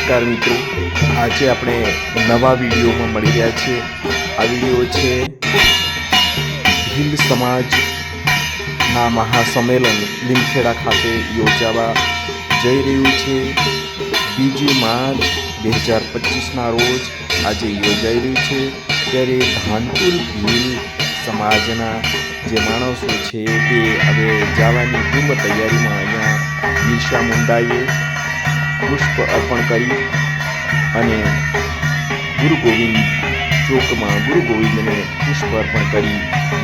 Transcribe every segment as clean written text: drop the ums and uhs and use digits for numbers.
નમસ્કાર મિત્રો, આજે આપણે નવા વિડીયોમાં મળી રહ્યા છીએ। આ વિડીયો છે ભીલ સમાજના મહાસંમેલન લીમખેડા ખાતે યોજાવા જઈ રહ્યું છે। 2 માર્ચ 2025ના રોજ આજે યોજાઈ રહ્યું છે। ત્યારે ધાનપુર ભીલ સમાજના જે માણસો છે તે હવે જવાની પૂર્વ તૈયારીમાં અહીંયા બિરસા મુંડાએ પુષ્પ અર્પણ કરી અને ગુરુ ગોવિંદ ચોકમાં ગુરુ ગોવિંદને પુષ્પ અર્પણ કરી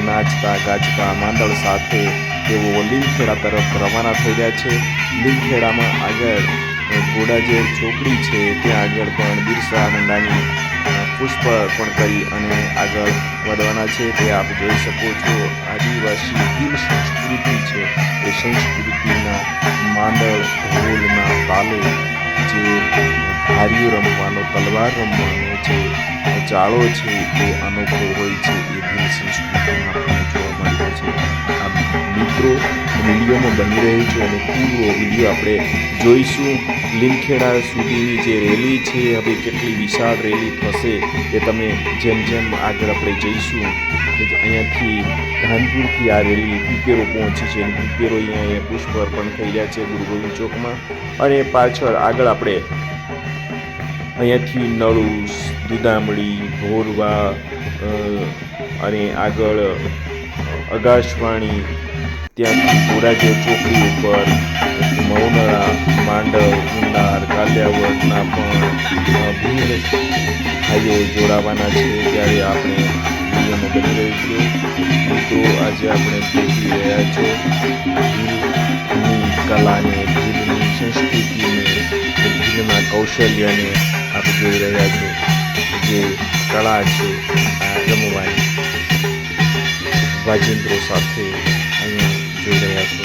નાચતા ગાજતા માંડળ સાથે તેઓ લીમખેડા તરફ રવાના થઈ રહ્યા છે। લીમખેડામાં આગળ ઘોડાજેર ચોકડી છે, ત્યાં આગળ પણ બિરસા મુંડાની પુષ્પ અર્પણ કરી અને આગળ વધવાના છે। તે આપ જોઈ શકો છો, આદિવાસી ભીલ સંસ્કૃતિ છે એ સંસ્કૃતિના માંડળ ઢોલના તાલે જે ધારીઓ રમવાનો, તલવાર રમવાનો જે ચાળો છે એ અનોખો હોય છે, એ ભીલ સંસ્કૃતિમાં પણ જોવા મળ્યો છે। આ મિત્રો વિડીયોમાં બની રહી છે અને પૂરો વિડીયો આપણે જોઈશું। લીમખેડા સુધીની જે રેલી છે, હવે કેટલી વિશાળ રેલી થશે એ તમે જેમ જેમ આગળ આપણે જઈશું, અહીંયાથી ધાનપુરથી આ રેલી પીપેરો પહોંચી છે અને પીપેરો અહીંયા પુષ્પ અર્પણ થઈ રહ્યા છે ગુરુ ગોવિંદ ચોકમાં। અને પાછળ આગળ આપણે અહીંયાથી નળુસ, દુદામડી, ભોરવા અને આગળ અગાશવાણી, ત્યાંથી ઘોડાજેર ચોકડી ઉપર મૌનરા, માંડવ, ઉંડાર, કાલિયાવડના પણ ભીલ ભાઈઓ જોડાવાના છે। ત્યારે આપણે વિડીયોમાં બની રહીશું મિત્રો। આજે આપણે દેખી રહ્યા છો ભીલની કલાને, ભીલની સંસ્કૃતિને, ભીલના કૌશલ્યને આપ જોઈ રહ્યા છો। જે કળા છે આ રમવાની વાજિંત્રો સાથે અહીંયા જોઈ રહ્યા છો।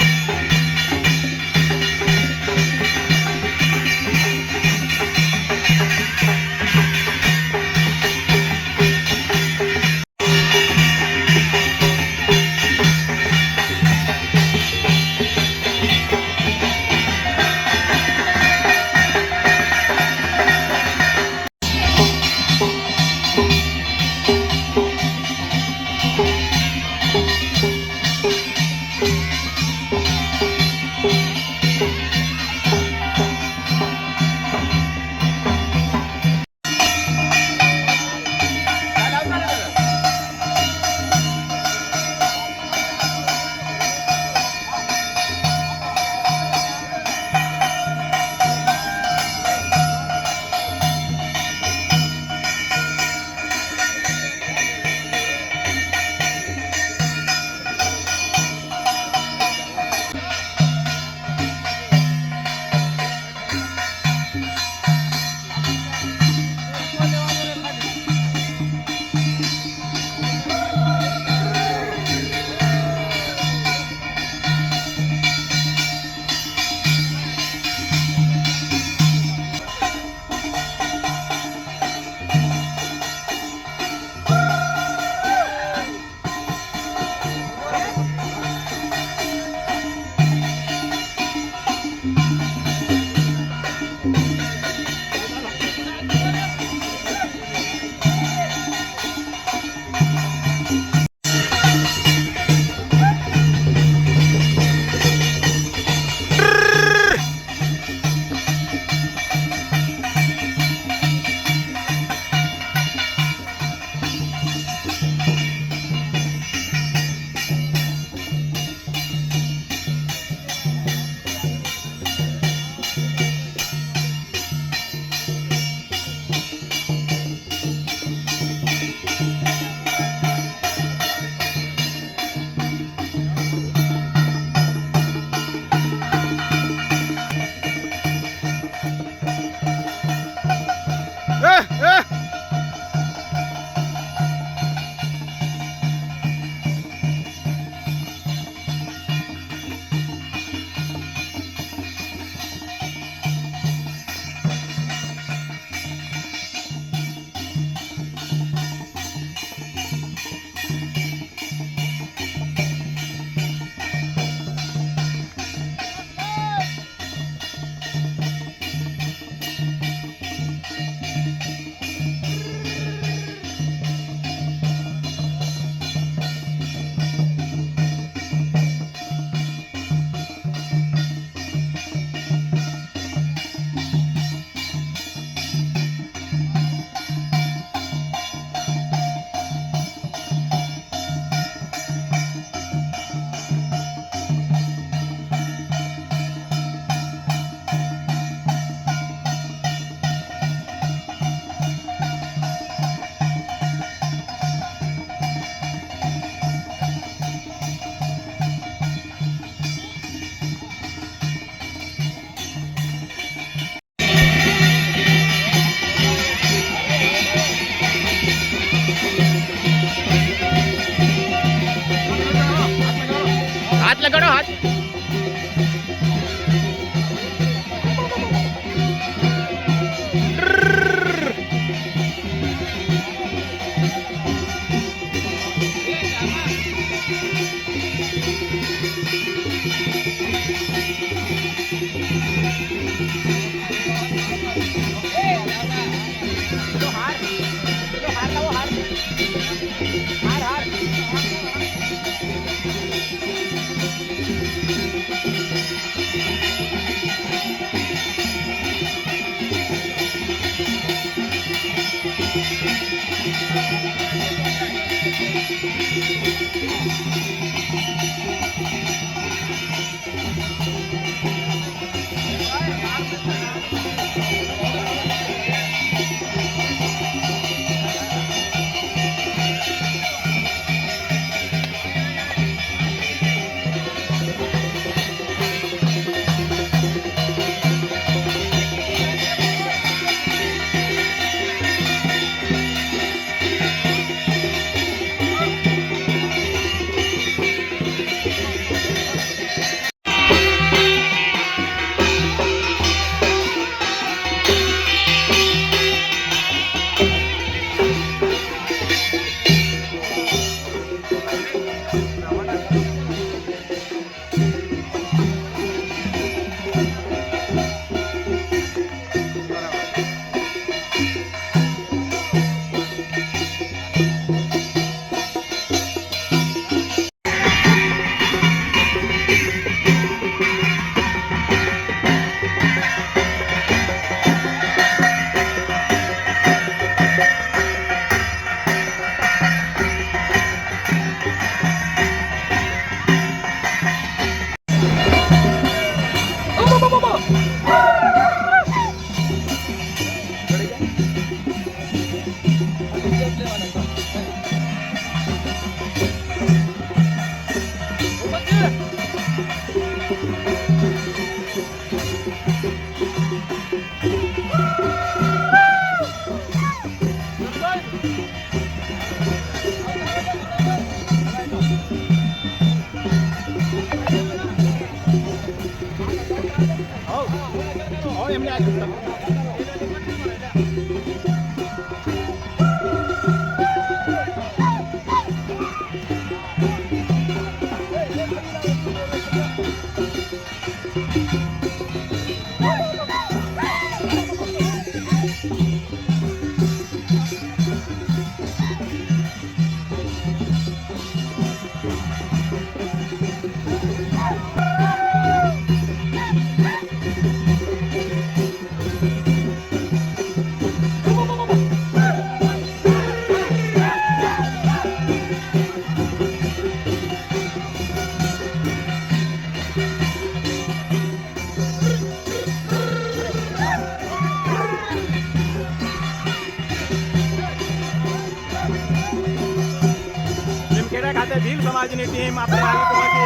ખાતે ભીલ સમાજની ટીમ આપણે આવી પહોંચી છે.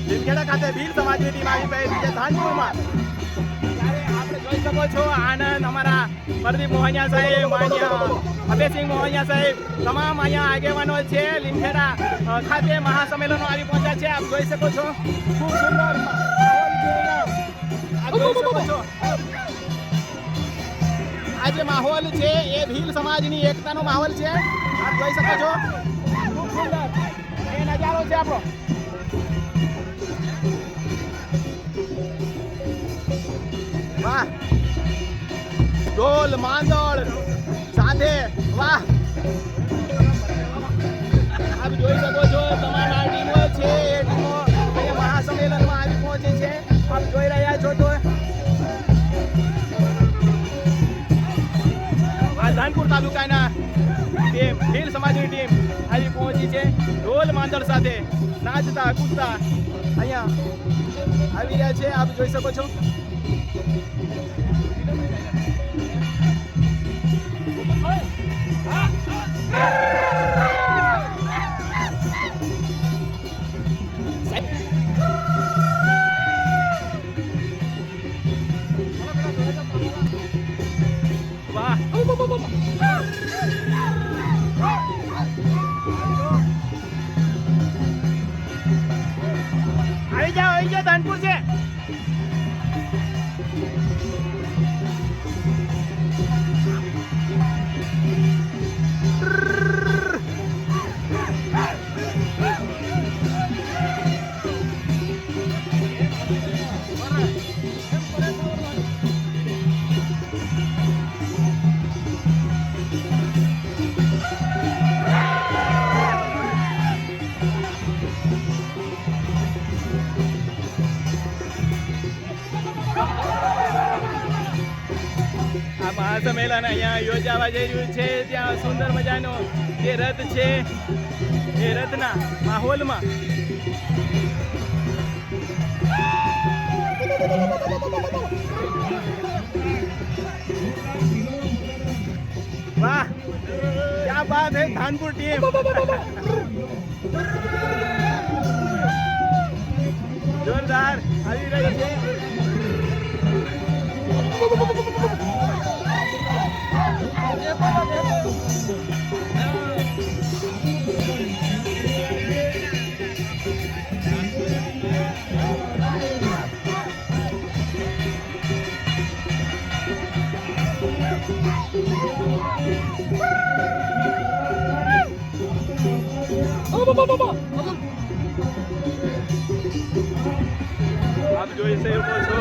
લીમખેડા ખાતે ભીલ સમાજની ટીમ આવી પહોંચી છે ધાનપુરમાં. ત્યારે આપણે જોઈ શકો છો આનંદ અમારા પ્રદીપ મોહનિયા સાહેબ, માન્ય અભયસિંહ મોહનિયા સાહેબ, તમામ અહીંયા આગેવાનો છે. લીમખેડા ખાતે મહાસંમેલનો આવી પહોંચ્યા છે. આપ જોઈ શકો છો ખૂબ સુંદર માહોલ છે અહીંયા. આપ જોઈ શકો છો આ જે માહોલ છે એ ભીલ સમાજની એકતાનો માહોલ છે. આપ જોઈ શકો છો ખૂબ સુંદર એ નજારો છે આપણો. વાહ, ઢોલ માંદોળ સાથે વાહ. આપ જોઈ શકો છો તમામ આ ટીમો છે એ ટીમો અહીંયા મહાસંમેલનમાં આવી પહોંચી છે. આપ જોઈ રહ્યા છો તો આ ધાનપુર તાલુકાના ટીમ ભીલ સમાજની ટીમ આવી પહોંચી છે. ઢોલ માંદળ સાથે નાચતા કૂદતા અહીંયા આવી રહ્યા છે. આપ જોઈ શકો છો. વાહ, આવી જાઓ ધાનપુર છે. આ મહાસંમેલન અહીંયા યોજાવા જઈ રહ્યું છે. ત્યાં સુંદર મજાનો જે રથ છે એ રથના માહોલમાં વાહ, ક્યા બાત હે ધાનપુર ટીમ. જોરદાર આવી રહી છે. આપ જોઈ શકો છો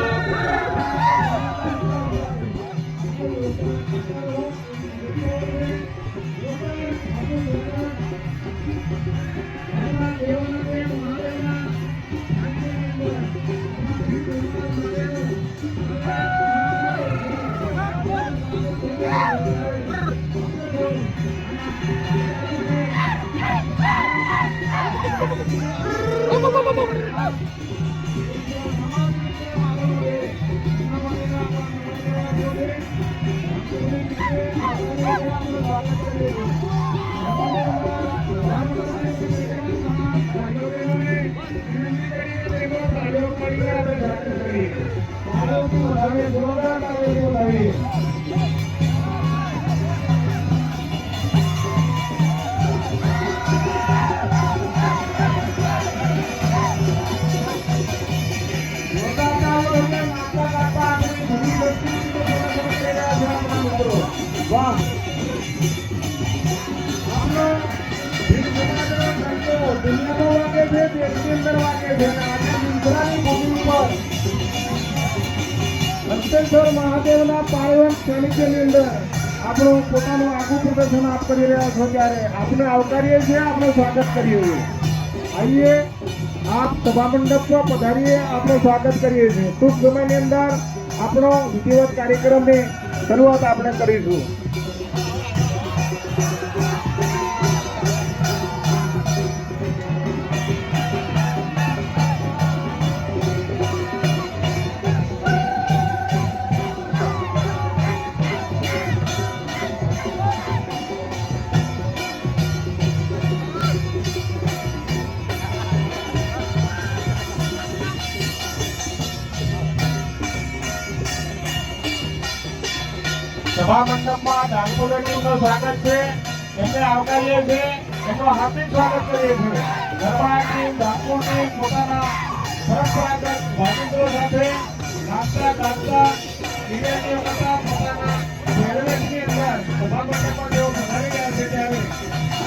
વાહ આપણો ભીલ સમાજનો ઘંટો દુનિયામાં વાગે છે દેશની અંદર વાગે છે અને આજે મિંજરાની ભૂમિ ઉપર અંતેશ્વર મહાદેવના પાળવન સમિતિની અંદર આપણું પોતાનું આગવું પ્રદર્શન આપ કરી રહ્યા છો ત્યારે આપને આવકારીએ છીએ, આપનું સ્વાગત કરીએ છીએ. આઈએ આપ સભા મંડપ પર પધારીએ, આપનું સ્વાગત કરીએ છીએ. ટૂંક સમયની અંદર આપણો વિધિવત કાર્યક્રમની શરૂઆત આપણે કરીશું. સભા મંડપમાં ડાકોરેટરનું સ્વાગત છે, એમને આવકારીએ છીએ, એમનું હાર્દિક સ્વાગત કરીએ છીએ. ગરબા ટીમ, ડાકોર ટીમ પોતાના પરંપરાગત વાજિંત્રો સાથે નાચતા ગાતા દિવ્યાંગીઓ કરતા પોતાના પહેરવેશની અંદર સભા મંડપમાં જેઓ પધારી રહ્યા છે ત્યારે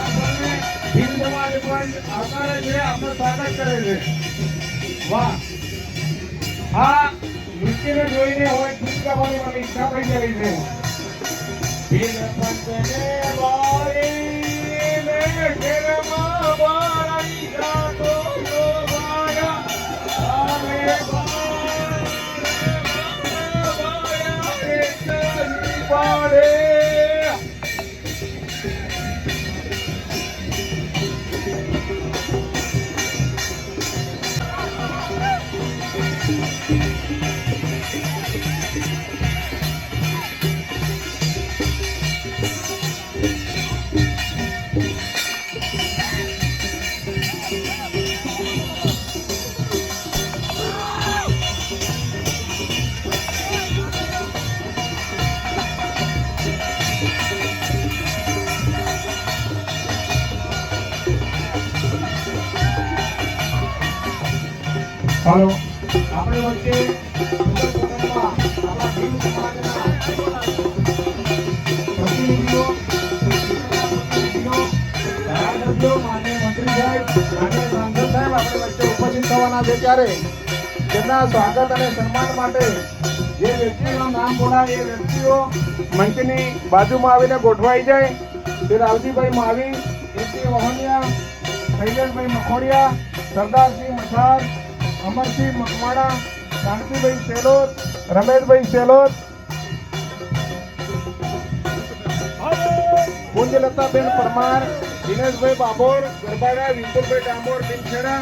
આપણને ભીલ સમાજ પણ આવકારે છે, આપનું સ્વાગત કરે છે. વાહ, આ નૃત્યને જોઈને હવે ગીત ગાવાની મને ઈચ્છા થઈ ગઈ છે. ભીલ પંચને વાળીને ઘેરમાં વાળી જાતો જોવાયા, આવે વાળ્યા એકલી પાડે. હાલો, આપણે વચ્ચે આપણા ભીલ સમાજના પ્રતિનિધિઓ, ધારાસભ્યો, માન્ય મંત્રી સાહેબ, માન્ય સાંસદ સાહેબ આપણે વચ્ચે ઉપસ્થિત થવાના છે ત્યારે તેમના સ્વાગત અને સન્માન માટે જે વ્યક્તિઓનું નામ બોલાય એ વ્યક્તિઓ મંચની બાજુમાં આવીને ગોઠવાઈ જાય. તે રાવજીભાઈ માવી, એસી વહોનિયા, શૈલેષભાઈ મખોડિયા, સરદારસિંહ મસાર, અમરસિંહ મકવાણા, શાંતિભાઈ સેલોત, રમેશભાઈ સેલોત, કુંજલતાબેન પરમાર, દિનેશભાઈ બાબોર, ગરબાડા, વિપુલભાઈ ડામોર દિનખેડા,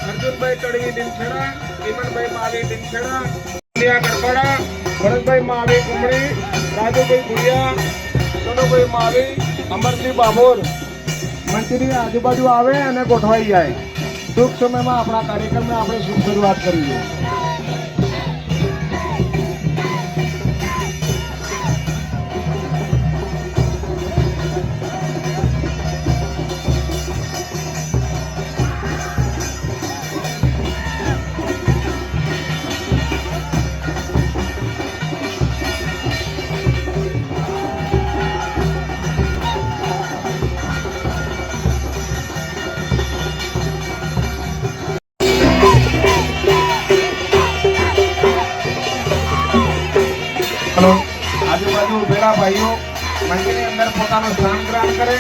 અર્જુનભાઈ તડવી દિનખેડા, ઈમનભાઈ માવી દિનખેડા, ગરબાડા, ભરતભાઈ માવી કુમળી, રાજુભાઈ ભુડિયા, સોનુભાઈ માવી, અમરસિંહ બાબોર મંચની આજુબાજુ આવે અને ગોઠવાઈ જાય. ટૂંક સમયમાં આપણા કાર્યક્રમને આપણે શુભ શરૂઆત કરીએ. હલો, આજુબાજુ ઉભેલા ભાઈઓ મંચની અંદર પોતાનું સ્થાન ગ્રહણ કરે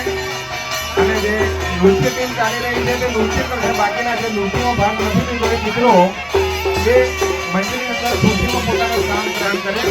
અને જે નૃત્ય ટીમ ચાલી રહી છે તે નૃત્ય કરશે. બાકીના જે નૃત્યમાં ભાગ નથી લીધો એ મિત્રો તે મંચની અંદર ખુરશીમાં પોતાનું સ્થાન ગ્રહણ કરે.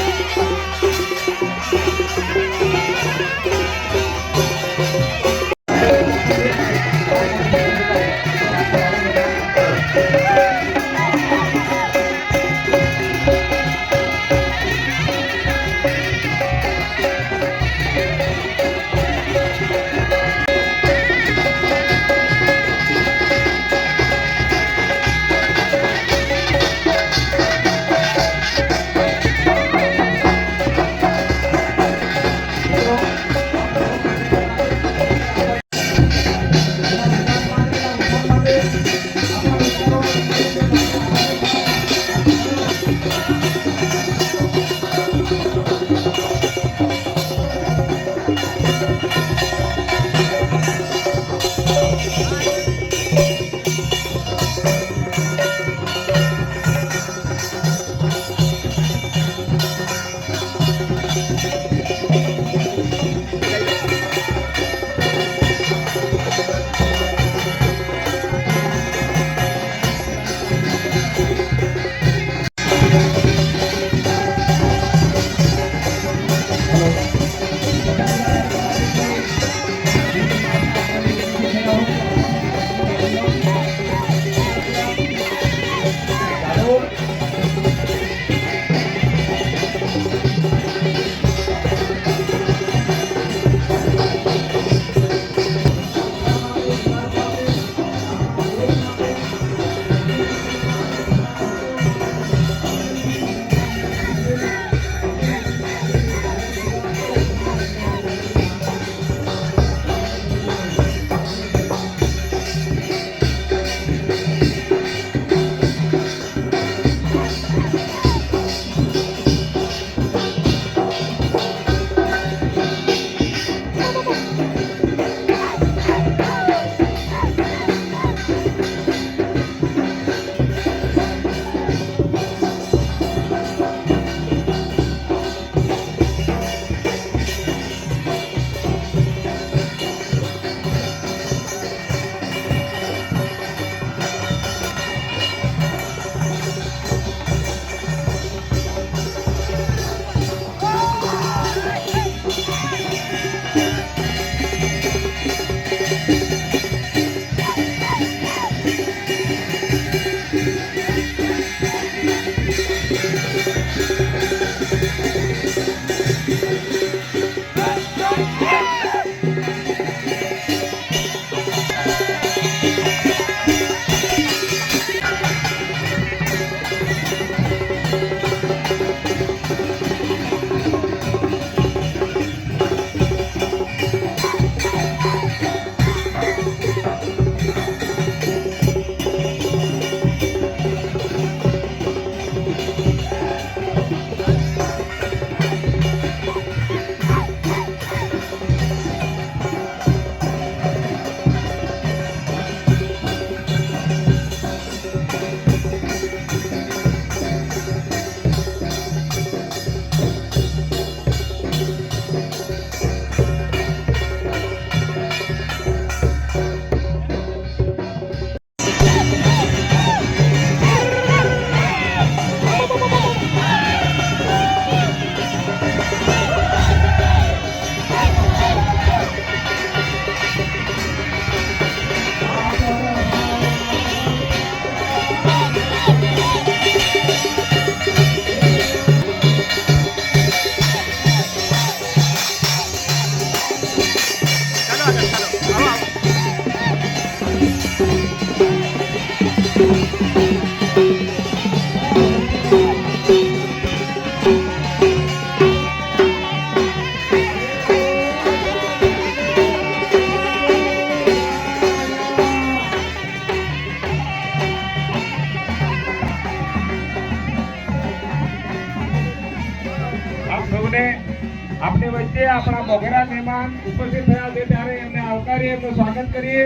આપની વચ્ચે આપણા મોગેરા મહેમાન ઉપસ્થિત થયા છે ત્યારે એમને આવકારીએ એમનું સ્વાગત કરીએ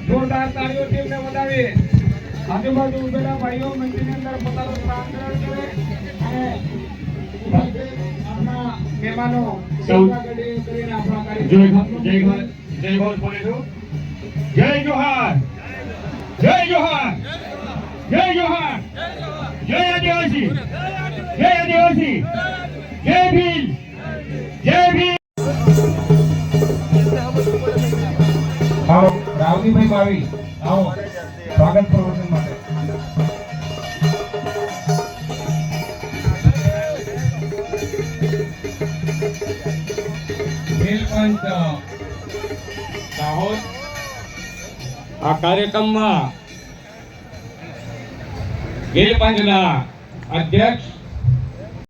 જોરદાર તાળીઓથી એમને વધાવીએ આજુબાજુ ઉભેલા ભાઈઓ મંચની અંદર પોતાનું સ્થાન ગ્રહણ કરે અને આપણા મહેમાનો સેવા કરીને આપણા કાર્યક્રમ જય ભોજ બોલીશું જય જોહાર જય જોહાર જય જોહાર જય આદિવાસી જય આદિવાસી જય ભીલ જય ભીલ આવો રાવજીભાઈ માવી આવો સ્વાગત પ્રવચન માટે નીલકંઠ દાહોદ આ કાર્યક્રમમાં નીલકંઠના અધ્યક્ષ